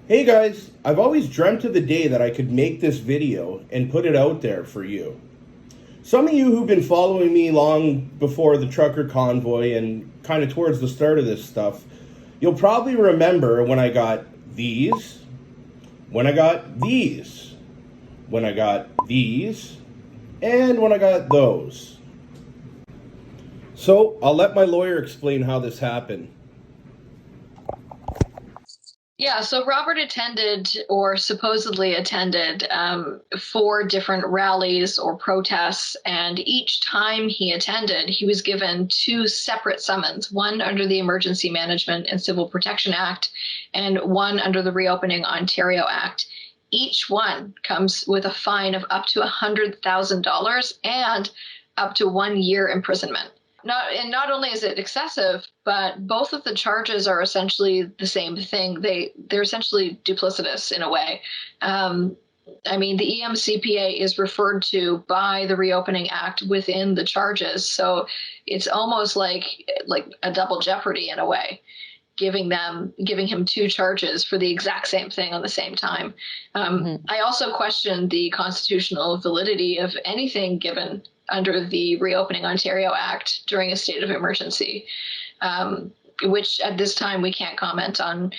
Hey guys, I've always dreamt of the day that I could make this video and put it out there for you. Some of you who've been following me long before the trucker convoy and kind of towards the start of this stuff, you'll probably remember when I got these, when I got these, when I got these, and when I got those. So I'll let my lawyer explain how this happened. Yeah, so Robert attended or supposedly attended 4 different rallies or protests, and each time he attended, he was given 2 separate summons, one under the Emergency Management and Civil Protection Act and one under the Reopening Ontario Act. Each one comes with a fine of up to $100,000 and up to 1 year imprisonment. Not only is it excessive, but both of the charges are essentially the same thing. They're essentially duplicitous in a way. The EMCPA is referred to by the Reopening Act within the charges, so it's almost like a double jeopardy in a way, giving him 2 charges for the exact same thing on the same time. I also question the constitutional validity of anything given under the Reopening Ontario Act during a state of emergency, which at this time we can't comment on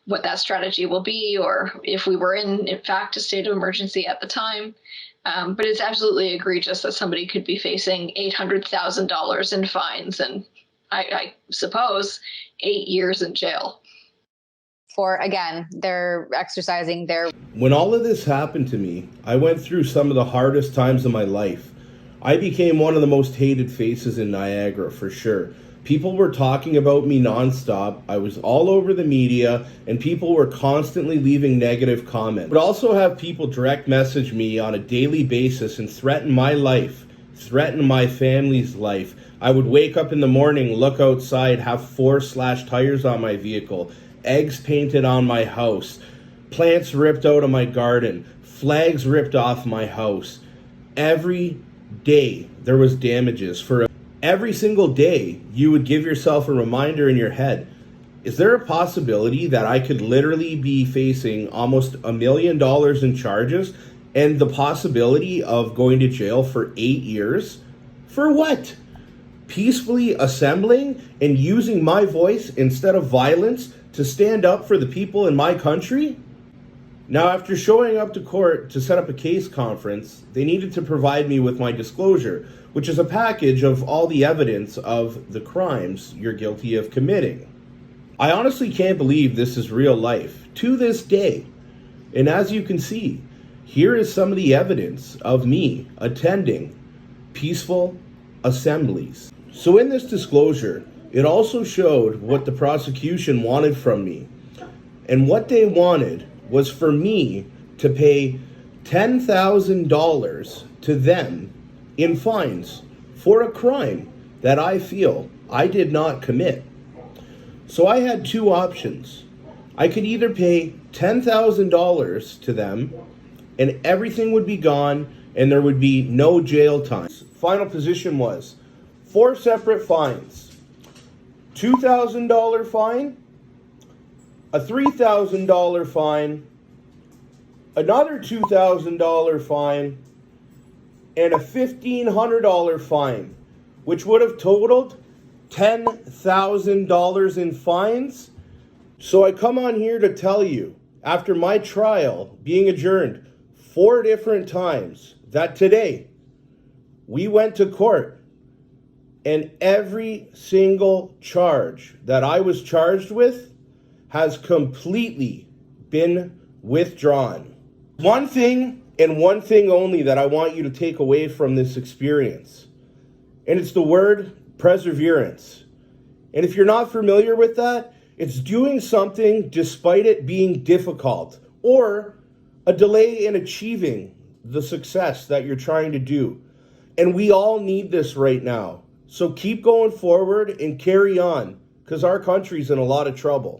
what that strategy will be or if we were in fact, a state of emergency at the time. But it's absolutely egregious that somebody could be facing $800,000 in fines and I suppose 8 years in jail. They're exercising their... When all of this happened to me, I went through some of the hardest times of my life. I became one of the most hated faces in Niagara, for sure. People were talking about me nonstop. I was all over the media, and people were constantly leaving negative comments. I would also have people direct message me on a daily basis and threaten my life, threaten my family's life. I would wake up in the morning, look outside, have 4 slashed tires on my vehicle, eggs painted on my house, plants ripped out of my garden, flags ripped off my house. Every day there was damages. For every single day you would give yourself a reminder in your head, is there a possibility that I could literally be facing almost $1 million in charges and the possibility of going to jail for 8 years? For what? Peacefully assembling and using my voice instead of violence to stand up for the people in my country? Now, after showing up to court to set up a case conference, they needed to provide me with my disclosure, which is a package of all the evidence of the crimes you're guilty of committing. I honestly can't believe this is real life to this day. And as you can see, here is some of the evidence of me attending peaceful assemblies. So in this disclosure, it also showed what the prosecution wanted from me. And what they wanted was for me to pay $10,000 to them in fines for a crime that I feel I did not commit. So I had 2 options. I could either pay $10,000 to them and everything would be gone and there would be no jail time. Final position was 4 separate fines. $2,000 fine, a $3,000 fine, another $2,000 fine, and a $1,500 fine, which would have totaled $10,000 in fines. So I come on here to tell you, after my trial being adjourned 4 different times, that today we went to court and every single charge that I was charged with has completely been withdrawn. One thing and one thing only that I want you to take away from this experience, and it's the word perseverance. And if you're not familiar with that, it's doing something despite it being difficult or a delay in achieving the success that you're trying to do. And we all need this right now. So keep going forward and carry on, because our country's in a lot of trouble.